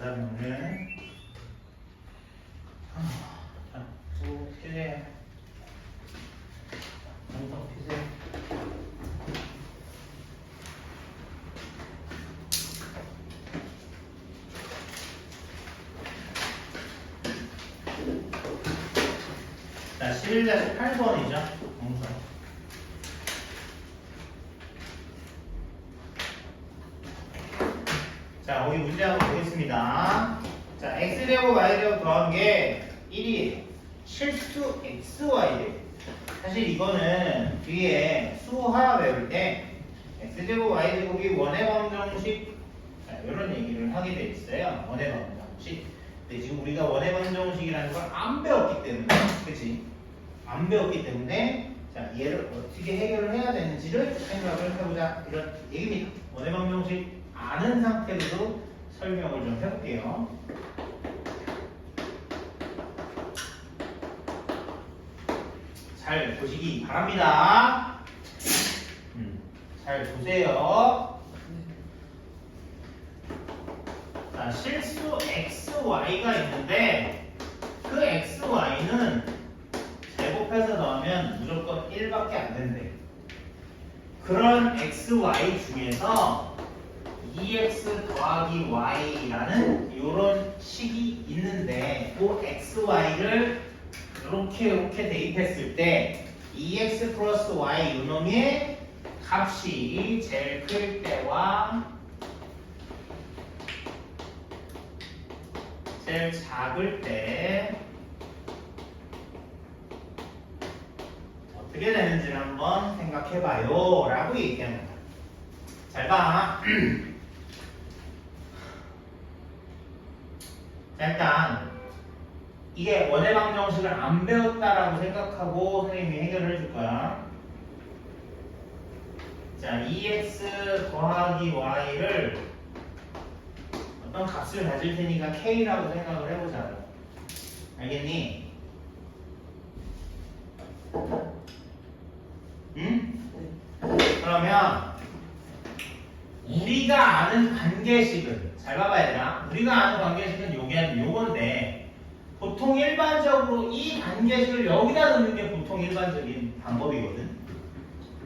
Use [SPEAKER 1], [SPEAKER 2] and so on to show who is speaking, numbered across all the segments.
[SPEAKER 1] 자자면은 자, 또 피세요. 영상 피세요. 자, 11-8번이죠. 영상. 자, 우리 문제 한번 보겠습니다. 자, x제곱 y제곱 더한 게 1이에요. 실수 xy제곱. 사실 이거는 뒤에 수하 배울 때 x제곱 y제곱이 원의 방정식, 자, 이런 얘기를 하게 돼 있어요. 원의 방정식. 근데 지금 우리가 원의 방정식이라는 걸 안 배웠기 때문에, 그치? 안 배웠기 때문에, 자, 얘를 어떻게 해결을 해야 되는지를 생각을 해보자. 이런 얘기입니다. 원의 방정식 아는 상태로도 설명을 좀 해볼게요. 잘 보시기 바랍니다. 잘 보세요. 자, 실수 xy가 있는데 그 xy는 제곱해서 넣으면 무조건 1밖에 안 된대. 그런 xy 중에서 2x 더하기 y라는 이런 식이 있는데 그 xy를 이렇게 대입했을 때 2x 플러스 y 이놈의 값이 제일 클 때와 제일 작을 때 어떻게 되는지를 한번 생각해봐요 라고 얘기합니다. 잘 봐. 자, 일단 이게 원의 방정식을 안 배웠다라고 생각하고 선생님이 해결을 해줄 거야. 자, 2x 더하기 y를 어떤 값을 가질 테니까 k라고 생각을 해보자. 알겠니? 응? 그러면 우리가 아는 관계식은 잘 봐봐야 되나? 우리가 아는 관계식은 요건데 보통 일반적으로 이 관계식을 여기다 넣는 게 보통 일반적인 방법이거든.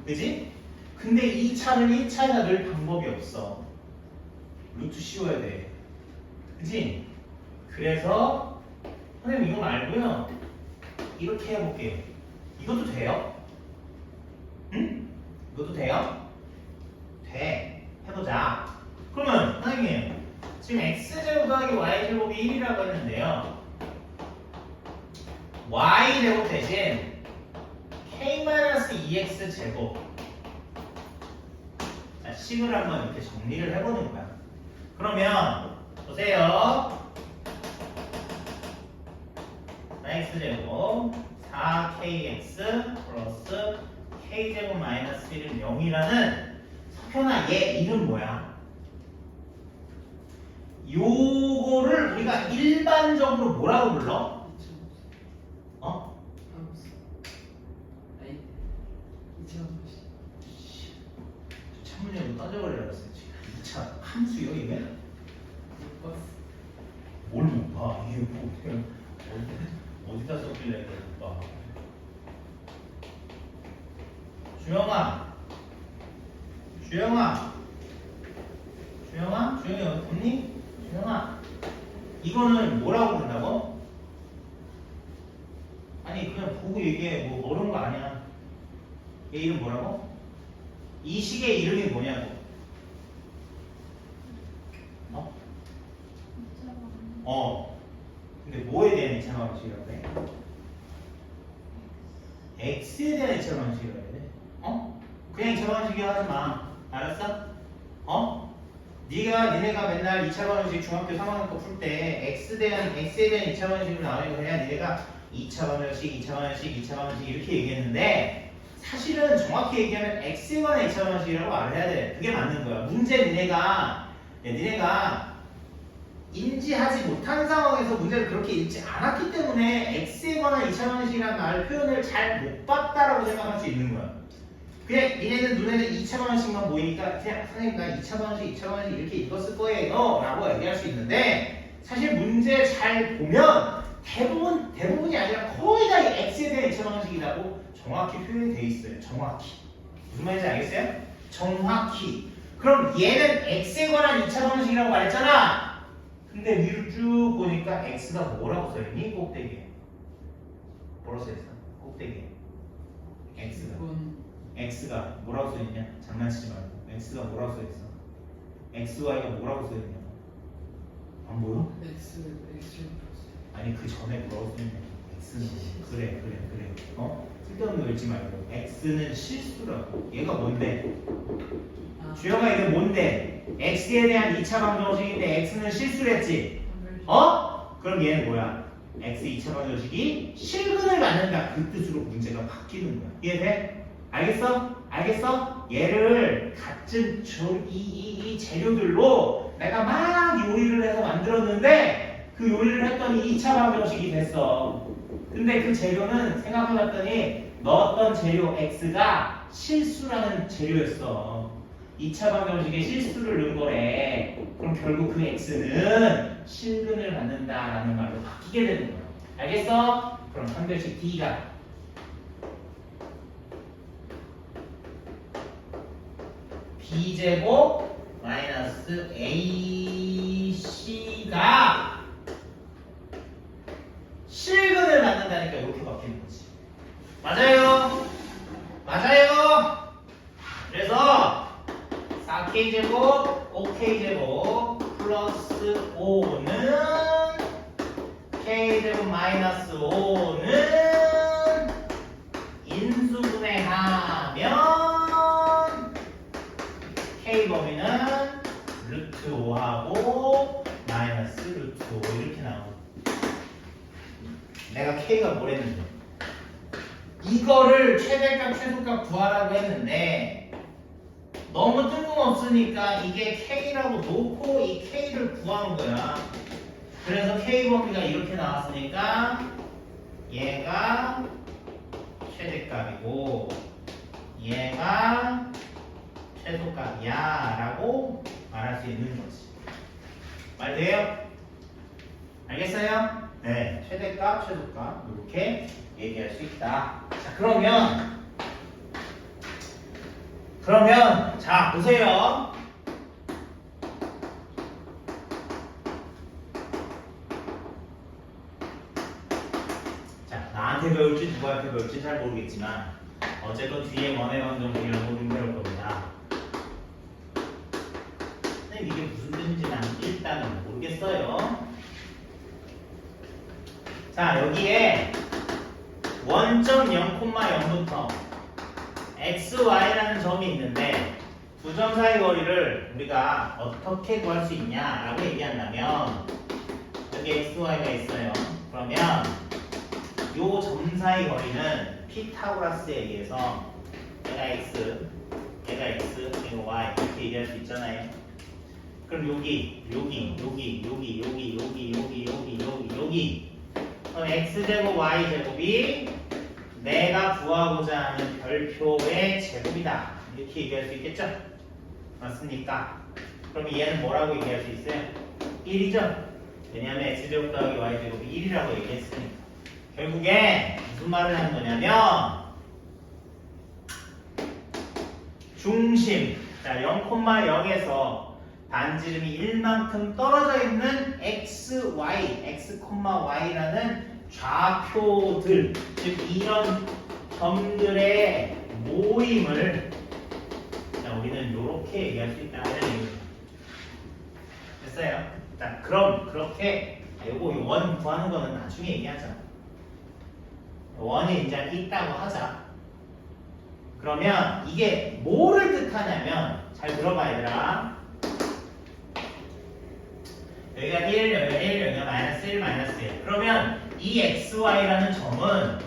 [SPEAKER 1] 그지? 근데 2차는 1차에다 넣을 방법이 없어. 루트 씌워야 돼. 그지? 그래서 선생님 이거 말고요. 이렇게 해볼게요. 이것도 돼요? 응? 이것도 돼요? 돼. 해보자. 그러면 선생님 지금 x제곱 더하기 y제곱이 1이라고 했는데요. y제곱 대신 k-2x 제곱. 자, 식을 한번 이렇게 정리를 해보는 거야. 그러면 보세요. x제곱 4kx 플러스 k제곱 마이너스 1은 0이라는 석현아 얘 이름 뭐야? 요거를 우리가 일반적으로 뭐라고 불러? 어? 창문으로 떠져버리라 그랬어요. 지금 2차 함수요 이게? 뭘 못 봐? 이게 뭐 어떻게 어디다 썼길래 이걸 못 봐? 주영아, 주영이 어디 있니? 주영아, 이거는 뭐라고 부른다고? 아니 그냥 보고 얘기해. 뭐 어려운 거 아니야. 얘 이름 뭐라고? 이 식의 이름이 뭐냐고? 근데 뭐에 대한 2차 방식이라고 해? x에 대한 2차 방식이라고 해야 돼? 그냥 2차 방식이 하지 마. 알았어? 니네가 맨날 2차 방식 중학교 3학년 거 풀 때 x에 대한 2차 방식으로 나오니까 그냥 니네가 2차 방식, 2차 방식, 2차 방식 이렇게 얘기했는데 사실은 정확히 얘기하면 x에 관한 2차 방식이라고 말을 해야 돼. 그게 맞는 거야. 문제 니네가 인지하지 못한 상황에서 문제를 그렇게 읽지 않았기 때문에 x에 관한 2차 방식이라는 말 표현을 잘 못 봤다라고 생각할 수 있는 거야. 그냥 니네는 눈에는 2차 방식만 보이니까 그냥 선생님 나 2차 방식 이렇게 읽었을 거예요 라고 얘기할 수 있는데 사실 문제 잘 보면 대부분이 아니라 거의 다 x에 대한 2차 방정식이라고 정확히 표현이 돼 있어요. 정확히. 무슨 말인지 알겠어요? 정확히. 그럼 얘는 x에 관한 2차 방정식이라고 말했잖아. 근데 위로 쭉 보니까 x가 뭐라고 써있니? 꼭대기에. 뭐라고 써있어? 꼭대기에. x가 뭐라고 써있냐? 장난치지 말고. x가 뭐라고 써있어? xy가 뭐라고 써있냐? 안 보여? 아니 그 전에 뭐라고 써있냐? x는 그래. 쓸데없는 거 읽지 말고. x는 실수라고. 얘가 뭔데? 주영아 이게 뭔데? x에 대한 2차 방정식인데 x는 실수랬지? 그럼 얘는 뭐야? x 2차 방정식이 실근을 갖는다. 그 뜻으로 문제가 바뀌는 거야. 이해돼? 알겠어? 얘를 같은 이 재료들로 내가 막 요리를 해서 만들었는데 그 요리를 했더니 2차 방정식이 됐어. 근데 그 재료는 생각해봤더니 넣었던 재료 x가 실수라는 재료였어. 2차 방정식에 실수를 넣은 거래. 그럼 결국 그 x는 실근을 갖는다라는 말로 바뀌게 되는 거야. 알겠어? 그럼 선별식 D가 b제곱 마이너스 ac가 실근을 갖는다니까 이렇게 바뀌는 거지. 맞아요. 그래서 4k제곱 5k제곱 플러스 5는 k제곱 마이너스 5는 인수분해하면 k 범위는 루트 5하고 마이너스 루트 5 이렇게 나오고. 내가 k가 뭐랬는데 이거를 최대값 최소값 구하라고 했는데 너무 뜬금없으니까 이게 k라고 놓고 이 k를 구한 거야. 그래서 k 범위가 이렇게 나왔으니까 얘가 최대값이고 얘가 최소값이야 라고 말할 수 있는 거지. 말 돼요? 알겠어요? 네, 최대값, 최소값 이렇게 얘기할 수 있다. 자, 그러면 자 보세요. 자, 나한테 배울지 누구한테 배울지 잘 모르겠지만 어쨌든 뒤에 원의 방정식이라고 좀 배울 겁니다. 근데 이게 무슨 뜻인지 난 일단은 모르겠어요. 자, 여기에 원점 0,0부터 xy라는 점이 있는데 두 점 사이 거리를 우리가 어떻게 구할 수 있냐라고 얘기한다면 여기 xy가 있어요. 그러면 요 점 사이 거리는 피타고라스에 의해서 얘가 x, 얘가 y 이렇게 얘기할 수 있잖아요. 그럼 여기 그럼 x제곱 y제곱이 내가 구하고자 하는 별표의 제곱이다. 이렇게 얘기할 수 있겠죠? 맞습니까? 그럼 얘는 뭐라고 얘기할 수 있어요? 1이죠? 왜냐하면 x제곱 더하기 y제곱이 1이라고 얘기했으니까. 결국에 무슨 말을 하는 거냐면 중심, 자 0,0에서 반지름이 1만큼 떨어져 있는 x, y라는 좌표들, 즉 이런 점들의 모임을 자, 우리는 이렇게 얘기할 수 있다는 얘기입니다. 됐어요? 자, 그럼 그렇게 요거 원 구하는 거는 나중에 얘기하자. 원이 이제 있다고 하자. 그러면 이게 뭐를 뜻하냐면 잘 들어봐 얘들아. 여기가 1, 여기가 1, 여기가 마이너스 1, 마이너스 1. 그러면 이 xy라는 점은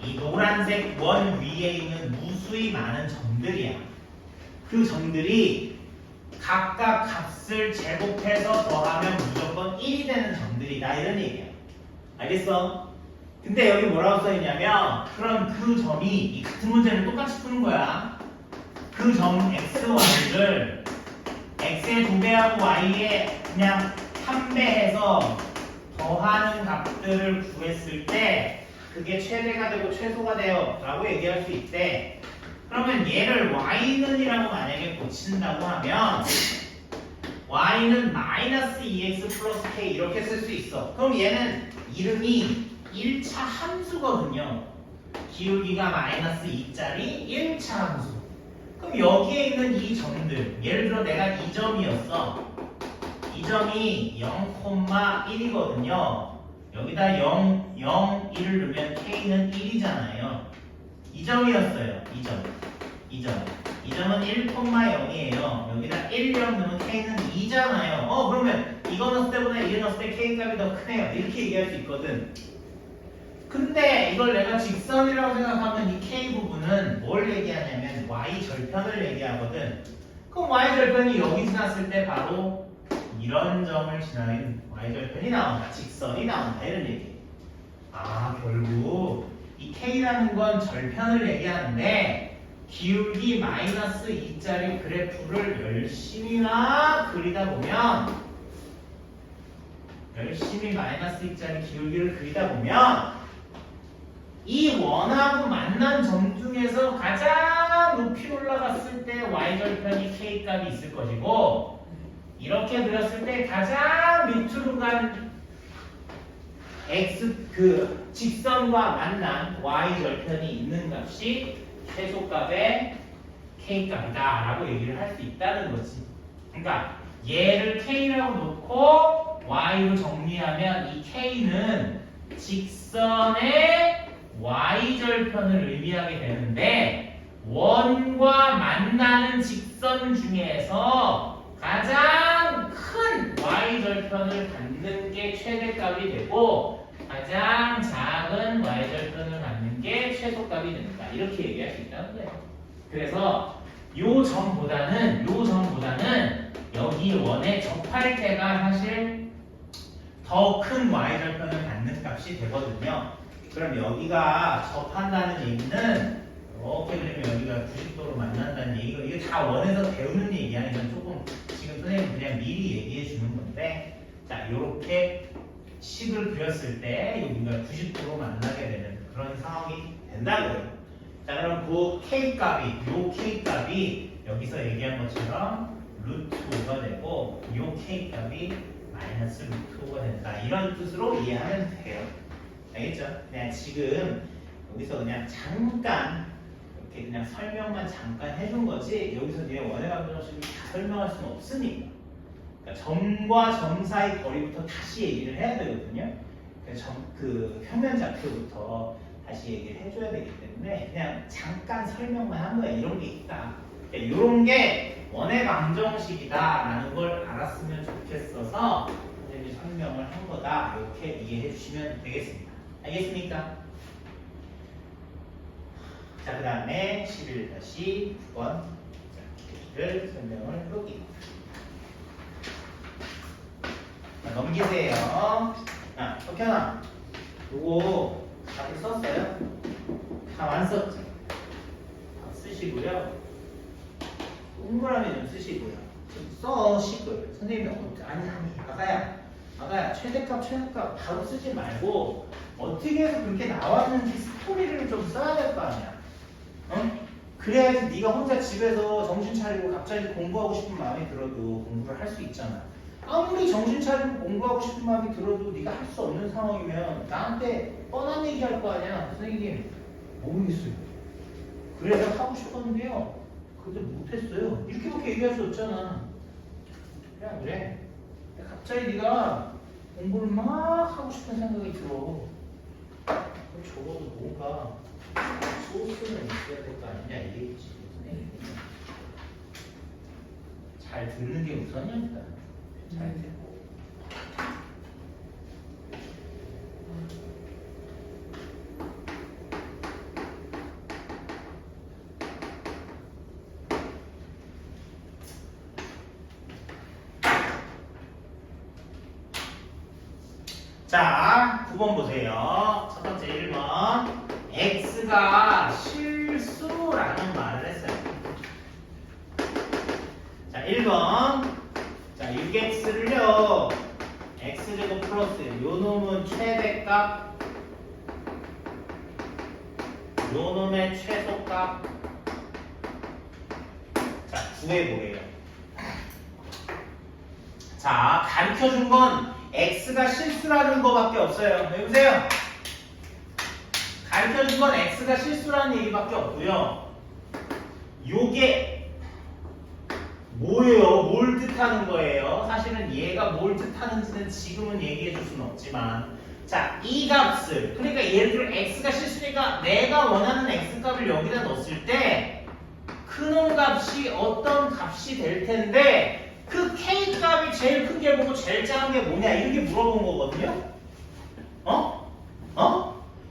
[SPEAKER 1] 이 노란색 원 위에 있는 무수히 많은 점들이야. 그 점들이 각각 값을 제곱해서 더하면 무조건 1이 되는 점들이다. 이런 얘기야. 알겠어? 근데 여기 뭐라고 써있냐면 그럼 그 점이 이 같은 문제를 똑같이 푸는 거야. 그 점 xy를 x의 2배하고 y에 그냥 3배해서 더하는 값들을 구했을 때 그게 최대가 되고 최소가 돼요 라고 얘기할 수 있대. 그러면 얘를 y는이라고 만약에 고친다고 하면 y는 마이너스 2x 플러스 k 이렇게 쓸 수 있어. 그럼 얘는 이름이 1차 함수거든요. 기울기가 마이너스 2짜리 1차 함수. 그럼 여기에 있는 이 점들, 예를 들어 내가 2점이었어. 이 점이 0,1이거든요. 여기다 0, 0, 1을 넣으면 k는 1이잖아요. 2점이었어요. 2점. 2점은 1,0이에요. 여기다 1, 0 넣으면 k는 2잖아요. 그러면 이거 넣었을 때보다 이거 넣었을 때 k 값이 더 크네요. 이렇게 얘기할 수 있거든. 근데 이걸 내가 직선이라고 생각하면 이 k 부분은 뭘 얘기하냐면 y 절편을 얘기하거든. 그럼 y 절편이 여기 지났을 때 바로 이런 점을 지나는 y 절편이 나온다. 직선이 나온다. 이런 얘기. 결국 이 k라는 건 절편을 얘기하는데 기울기 마이너스 2짜리 그래프를 열심히나 그리다 보면 열심히 마이너스 2짜리 기울기를 그리다 보면 이 원하고 만난 점 중에서 가장 높이 올라갔을 때 y절편이 k값이 있을 것이고 이렇게 그렸을 때 가장 밑으로 간 직선과 만난 y절편이 있는 값이 최소값의 k값이다 라고 얘기를 할 수 있다는 거지. 그러니까 얘를 k라고 놓고 y로 정리하면 이 k는 직선의 y절편을 의미하게 되는데 원과 만나는 직선 중에서 가장 큰 y절편을 갖는 게 최대값이 되고 가장 작은 y절편을 갖는 게 최소값이 된다. 이렇게 얘기할 수 있다는 거예요. 그래서 요 점보다는 여기 원에 접할 때가 사실 더 큰 y절편을 갖는 값이 되거든요. 그럼 여기가 접한다는 얘기는 이렇게 그리면 여기가 90도로 만난다는 얘기가 이게 다 원에서 배우는 얘기야. 이건 조금 지금 선생님 그냥 미리 얘기해 주는 건데 자 이렇게 식을 그렸을 때 여기가 90도로 만나게 되는 그런 상황이 된다고요. 자 그럼 그 k값이 요 k값이 여기서 얘기한 것처럼 루트 5가 되고 요 k값이 마이너스 루트 5가 된다. 이런 뜻으로 이해하면 돼요. 알겠죠? 그냥 지금 여기서 그냥 잠깐 이렇게 그냥 설명만 잠깐 해준 거지 여기서 내 원의 방정식을 다 설명할 수는 없으니까 그러니까 점과 점 사이 거리부터 다시 얘기를 해야 되거든요. 그 평면 좌표부터 다시 얘기를 해줘야 되기 때문에 그냥 잠깐 설명만 한 거야. 이런 게 있다. 그러니까 이런 게 원의 방정식이다라는 걸 알았으면 좋겠어서 선생님이 설명을 한 거다. 이렇게 이해해 주시면 되겠습니다. 알겠습니까? 자, 그 다음에 11-9번 를 설명을 해보기. 자, 넘기세요. 자, 석현아, 요거 답을 썼어요? 다 완썼죠? 다 쓰시고요. 동그라미 좀 쓰시고요. 좀 써, 식을. 선생님이 아니, 아가야, 최대값 바로 쓰지 말고 어떻게 해서 그렇게 나왔는지 스토리를 좀 써야 될 거 아니야. 응? 그래야지 네가 혼자 집에서 정신 차리고 갑자기 공부하고 싶은 마음이 들어도 공부를 할 수 있잖아. 아무리 정신 차리고 공부하고 싶은 마음이 들어도 네가 할 수 없는 상황이면 나한테 뻔한 얘기 할 거 아니야. 선생님 모르겠어요. 그래서 하고 싶었는데요. 그때 못했어요. 이렇게밖에 얘기할 수 없잖아. 그냥 그래. 갑자기 네가 공부를 막 하고 싶은 생각이 들어. 그럼 적어도 뭔가 소스는 있어야 될 거 아니냐 이게지. 잘 듣는 게 우선이니까. 잘 듣고. 자, 9번 보세요. 첫 번째 1번. x가 실수라는 말을 했어요. 자, 1번. 자, 6x를요. x x제곱 플러스 요 놈은 최대값, 요 놈의 최소값. 자, 구해보래요. 자, 가르쳐준 건 x가 실수라는 거밖에 없어요. 여기 보세요. 가르쳐준 건 x가 실수라는 얘기밖에 없고요. 요게 뭐예요? 뭘 뜻하는 거예요? 사실은 얘가 뭘 뜻하는지는 지금은 얘기해 줄 수는 없지만, 자, 이 값을, 그러니까 예를 들어 x가 실수니까 내가 원하는 x값을 여기다 넣었을 때 그놈 값이 어떤 값이 될 텐데 그 k 값이 제일 큰 게 뭐고 제일 작은 게 뭐냐 이렇게 물어본 거거든요.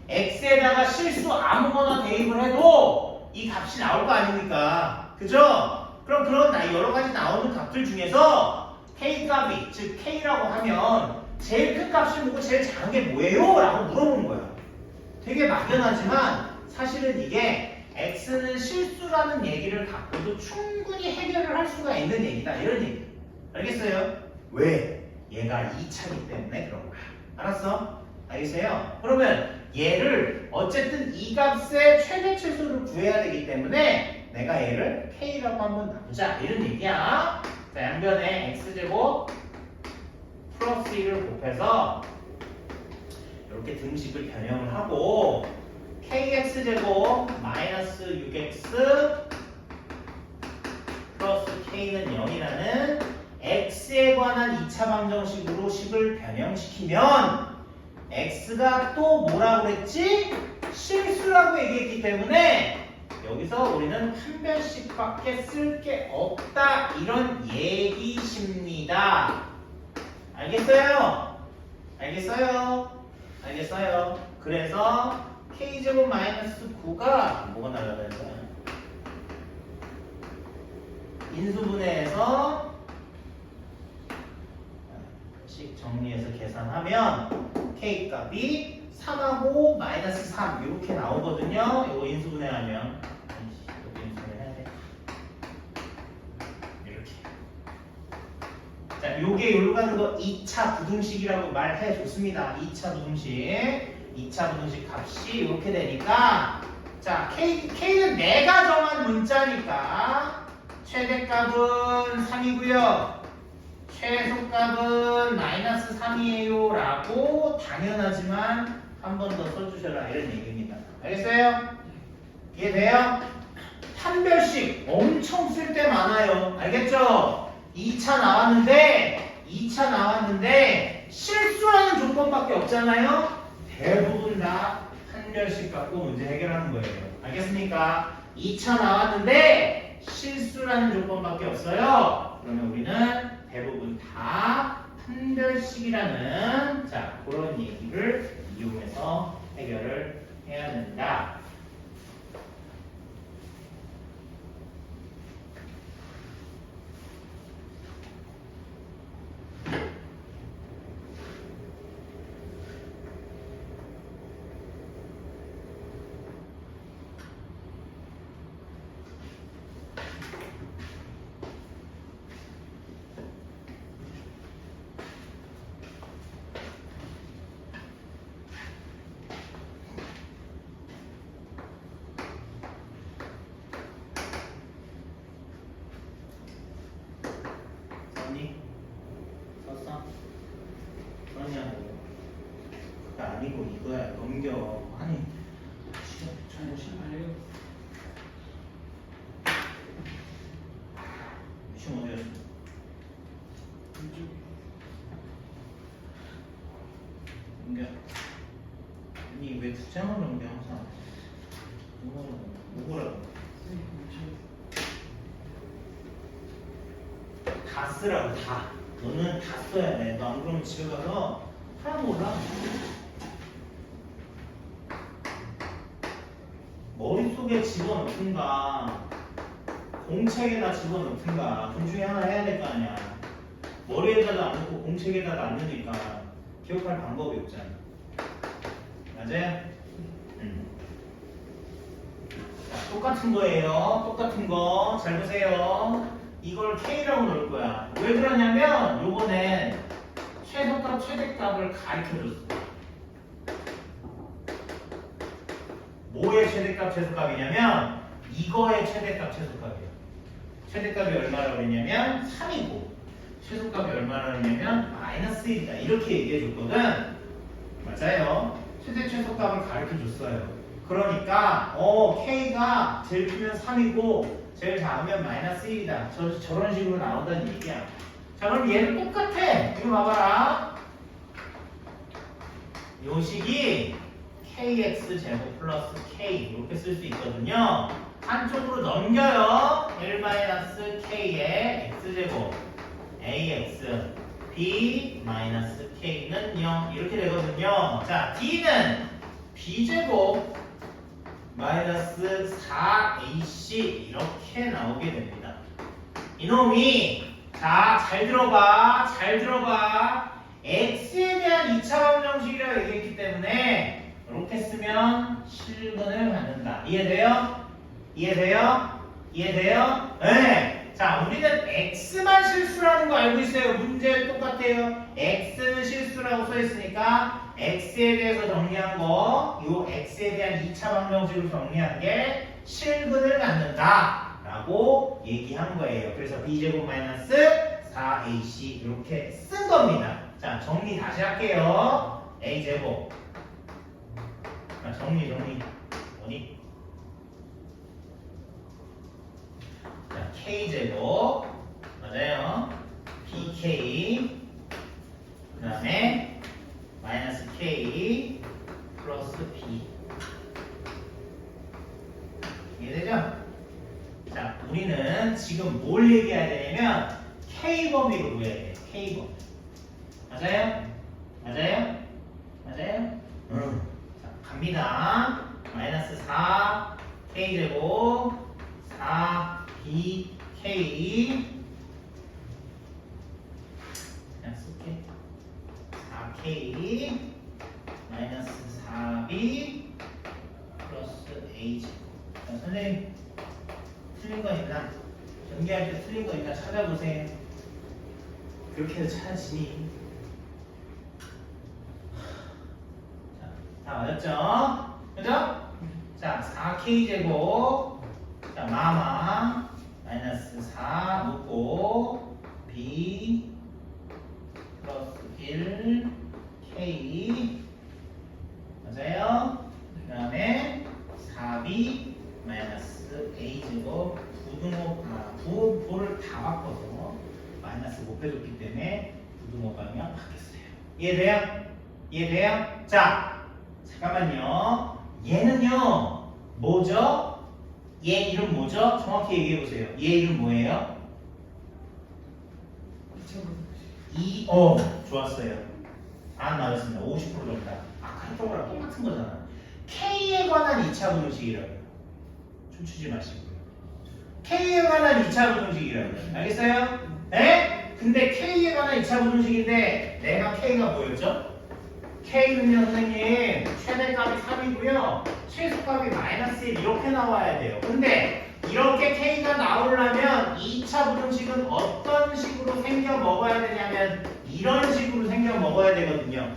[SPEAKER 1] x에다가 실수 아무거나 대입을 해도 이 값이 나올 거 아닙니까? 그죠? 그럼 그런 여러 가지 나오는 값들 중에서 k 값이, 즉 k라고 하면 제일 큰 값이 뭐고 제일 작은 게 뭐예요? 라고 물어보는 거야. 되게 막연하지만 사실은 이게 x는 실수라는 얘기를 갖고도 충분히 해결을 할 수가 있는 얘기다. 이런 얘기. 알겠어요? 왜? 얘가 2차이기 때문에 그런 거야. 알았어? 알겠어요? 그러면 얘를 어쨌든 이 값의 최대 최소를 구해야 되기 때문에 내가 얘를 k라고 한번 놔보자. 이런 얘기야. 자, 양변에 x제곱 플러스 1을 곱해서 이렇게 등식을 변형을 하고 kx제곱 마이너스 6x 플러스 k는 0이라는 x에 관한 2차 방정식으로 식을 변형시키면 x가 또 뭐라고 그랬지? 실수라고 얘기했기 때문에 여기서 우리는 한 변씩밖에 쓸 게 없다. 이런 얘기십니다. 알겠어요? 알겠어요? 알겠어요? 그래서 k제곱 마이너스 9가 뭐가 날라가는 거야? 인수분해해서 식 정리해서 계산하면 k 값이 3하고 마이너스 3 이렇게 나오거든요. 이거 인수분해하면 이것도 인수분해해야 돼. 이렇게. 자, 요게 여기로 가는 거 2차 부등식이라고 말해 줬습니다. 2차 부등식. 2차 부등식 값이 이렇게 되니까 자, k는 내가 정한 문자니까 최대값은 3이고요. 최소값은 마이너스 3이에요 라고 당연하지만 한 번 더 써주셔라 이런 얘기입니다. 알겠어요? 이해돼요? 판별식 엄청 쓸 때 많아요. 알겠죠? 2차 나왔는데 실수라는 조건밖에 없잖아요. 대부분 다 판별식 갖고 문제 해결하는 거예요. 알겠습니까? 2차 나왔는데 실수라는 조건밖에 없어요. 그러면 우리는 대부분 다 판별식이라는 자 그런 얘기를 이용해서 해결을 해야 된다. 썼어? 썼냐고. 그게 아니고 이거야. 넘겨. 아니
[SPEAKER 2] 잠시만요.
[SPEAKER 1] 미션 어디 갔어? 넘겨. 아니 왜 두 장을 넘겨 항상? 뭐라고? 다 쓰라고 다. 너는 다 써야 돼. 너 안 그러면 집에 가서 하나도 몰라. 머릿속에 집어넣든가 공책에다 집어넣든가 둘 중에 하나 해야 될 거 아니야. 머리에다도 안 넣고 공책에다도 안 넣으니까 기억할 방법이 없잖아. 맞아요? 자, 똑같은 거예요. 똑같은 거. 잘 보세요. 이걸 K라고 넣을 거야. 왜 그러냐면 요번엔 최소값, 최대값을 가르쳐줬어. 뭐의 최대값, 최소값이냐면 이거의 최대값, 최소값이에요. 최대값이 얼마라고 그랬냐면 3이고 최소값이 얼마라고 그랬냐면 마이너스 1이다. 이렇게 얘기해줬거든. 맞아요. 최대, 최소값을 가르쳐줬어요. 그러니까 K가 제일 크면 3이고 제일 작으면 마이너스 1이다. 저런 식으로 나온다는 얘기야. 자, 그럼 얘는 똑같아. 이거 봐봐라. 요 식이 kx 제곱 플러스 k 이렇게 쓸 수 있거든요. 한쪽으로 넘겨요. 1-k의 x제곱 ax b 마이너스 k는 0 이렇게 되거든요. 자, d는 b제곱 마이너스 4ac 이렇게 나오게 됩니다. 이놈이 자, 잘 들어봐. 잘 들어봐. x에 대한 2차 방정식이라고 얘기했기 때문에 이렇게 쓰면 실근을 갖는다. 이해돼요? 이해돼요? 이해돼요? 네. 자, 우리는 x만 실수라는 거 알고 있어요. 문제 똑같아요. x는 실수라고 써 있으니까 x에 대해서 정리한 거, 요 x에 대한 2차 방정식으로 정리한 게 실근을 갖는다 라고 얘기한 거예요. 그래서 b제곱 마이너스 4ac 이렇게 쓴 겁니다. 자, 정리 다시 할게요. a제곱. 자, 정리. 어디? 자, k제곱. 맞아요. bk. 그 다음에 마이너스 k 플러스 b. 이해되죠? 자, 우리는 지금 뭘 얘기해야 되냐면 K범위로 구해야 돼요. K범위. 맞아요? 맞아요? 맞아요? 자, 갑니다. 마이너스 4 K제곱 4 BK 그냥 쓸게. 4K 마이너스 4B 플러스 A제곱. 자, 선생님 틀린 거 있나? 전개할 때 틀린 거 있나 찾아보세요. 그렇게 해서 찾으시니. 자, 다 맞았죠? 그죠? 자, 4k제곱. 자, 마마. 마이너스 4 묶고. B. 플러스 1. K. 맞아요? 그 다음에 4B. 마이너스 A제곱. 부호를 다 바꿔서 마이너스 못 빼줬기 때문에 부등호 방향 바뀌었어요. 이해돼요? 이해돼요? 자, 잠깐만요. 얘는요, 뭐죠? 얘 이름 뭐죠? 정확히 얘기해보세요. 얘 이름 뭐예요? 좋았어요. 안 맞았습니다. 50% 정답. 아까 했던 거랑 똑같은 거잖아. K에 관한 2차 분식이라고요. 춤추지 마시고요. K에 관한 2차 부등식이라고요. 알겠어요? 네? 근데 K에 관한 2차 부등식인데 내가 K가 뭐였죠? K는요, 선생님, 최대값이 3이고요. 최소값이 마이너스 1 이렇게 나와야 돼요. 근데 이렇게 K가 나오려면 2차 부등식은 어떤 식으로 생겨 먹어야 되냐면 이런 식으로 생겨 먹어야 되거든요.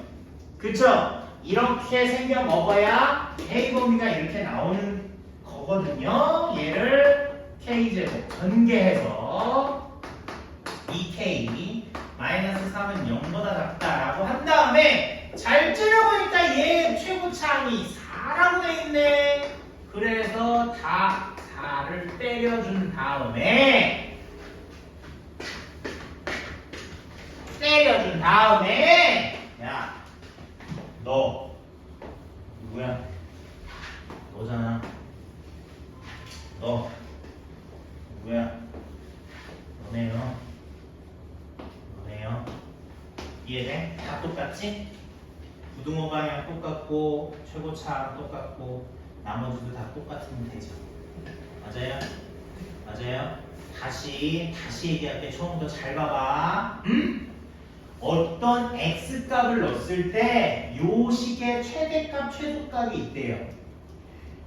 [SPEAKER 1] 그쵸? 이렇게 생겨 먹어야 K 범위가 이렇게 나오는 거거든요. 얘를 K제곱 전개해서 2K 마이너스 3은 0보다 작다라고 한 다음에 잘 찔러보니까 얘 최고차항이 4라고 돼 있네. 그래서 다 4를 때려준 다음에 야, 너 누구야? 너잖아. 너 누구야? 너네요. 이해돼? 다 똑같지? 부등호 방향 똑같고 최고차항 똑같고 나머지도 다 똑같으면 되죠. 맞아요? 맞아요? 다시 얘기할게. 처음부터 잘 봐봐. 어떤 x값을 넣었을 때 요 식의 최대값, 최소값이 있대요.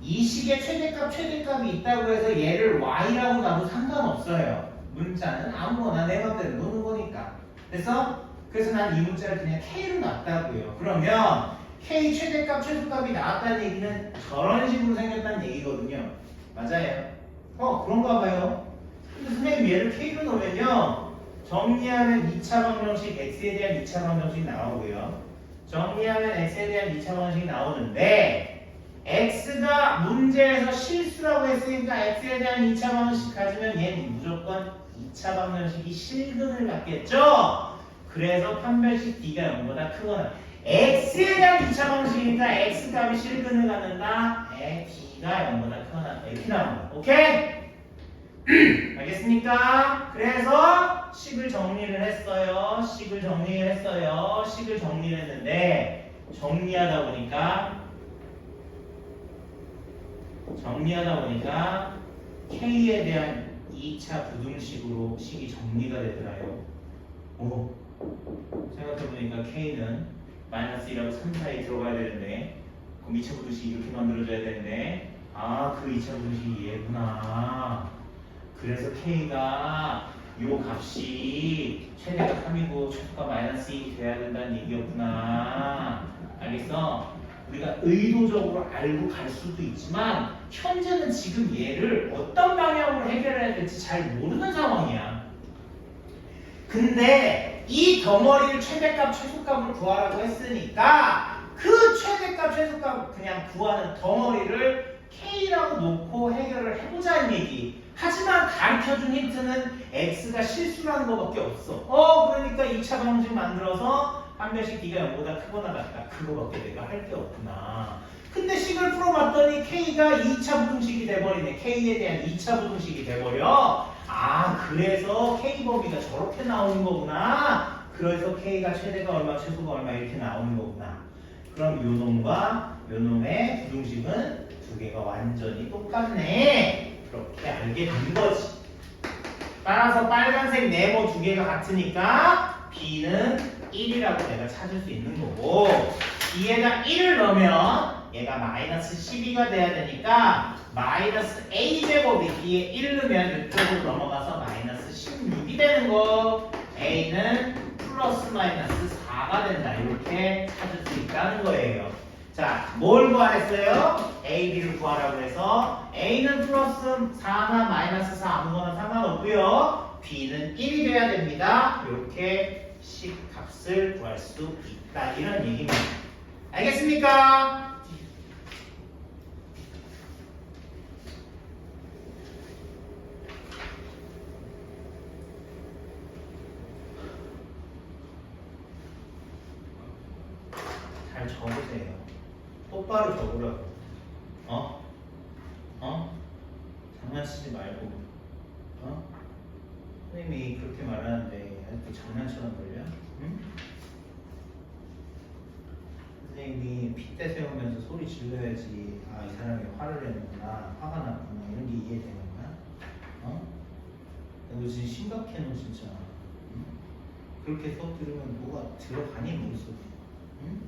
[SPEAKER 1] 이 식의 최대값, 최대값이 있다고 해서 얘를 y라고 놔도 상관없어요. 문자는 아무거나 내 맘대로 노는 거니까. 그래서 그래서 난 이 문자를 그냥 K로 놨다고요. 그러면 K 최대값, 최소값이 나왔다는 얘기는 저런 식으로 생겼다는 얘기거든요. 맞아요. 그런가 봐요. 근데 선생님 얘를 K로 넣으면요. 정리하면 2차 방정식 X에 대한 2차 방정식이 나오고요. 정리하면 X에 대한 2차 방정식이 나오는데 X가 문제에서 실수라고 했으니까 X에 대한 2차 방정식 가지면 얘는 무조건 2차 방정식이 실근을 받겠죠? 그래서 판별식 D가 0보다 크거나 X에 대한 2차 방정식이니까 X값이 실근을 갖는다. D가 0보다 크거나 이렇게 나옵니다. 오케이? 알겠습니까? 그래서 식을 정리를 했어요. 식을 정리를 했는데 정리하다 보니까 K에 대한 2차 부등식으로 식이 정리가 되더라요. 생각해보니까 K는 마이너스 1하고 3 사이 들어가야 되는데 그럼 2차 부등식 이렇게 만들어줘야 되는데 그 2차 부등식이 얘구나. 그래서 K가 요 값이 최대값 3이고 최소값 마이너스 2이 돼야 된다는 얘기였구나. 알겠어? 우리가 의도적으로 알고 갈 수도 있지만 현재는 지금 얘를 어떤 방향으로 해결해야 될지 잘 모르는 상황이야. 근데 이 덩어리를 최대값, 최소값을 구하라고 했으니까 그 최대값, 최소값 그냥 구하는 덩어리를 K라고 놓고 해결을 해보자는 얘기. 하지만 가르쳐준 힌트는 X가 실수라는 것밖에 없어. 그러니까 2차 방정식 만들어서 판별식 D가 0보다 크거나 같다. 그거밖에 내가 할 게 없구나. 근데 식을 풀어봤더니 K가 2차 부등식이 돼버리네. K에 대한 2차 부등식이 돼버려. 그래서 K 범위가 저렇게 나오는 거구나. 그래서 K가 최대가 얼마, 최소가 얼마 이렇게 나오는 거구나. 그럼 요 놈과 요 놈의 부등식은 두 개가 완전히 똑같네. 그렇게 알게 된 거지. 따라서 빨간색 네모 두 개가 같으니까 B는 1이라고 내가 찾을 수 있는 거고 B에다 1을 넣으면 얘가 마이너스 12가 돼야 되니까 마이너스 A제곱이 B에 1 넣으면 이쪽으로 넘어가서 마이너스 16이 되는 거. A는 플러스 마이너스 4가 된다. 이렇게 찾을 수 있다는 거예요. 자, 뭘 구하랬어요? A, B를 구하라고 해서 A는 플러스 4나 마이너스 4 아무거나 상관없고요. B는 1이 돼야 됩니다. 이렇게 식 값을 구할 수 있다. 이런 얘기입니다. 알겠습니까? 잘 적으세요. 똑바로 적으라고. 장난치지 말고. 선생님이 그렇게 말하는데 아직도 장난처럼 들려? 응? 선생님이 핏대 세우면서 소리 질러야지. 이 사람이 화를 내는구나, 화가 났구나 이런 게 이해되는 거야? 너 지금 심각해 너 진짜. 응? 그렇게 수업 들으면 뭐가 들어가니 머릿속에? 응?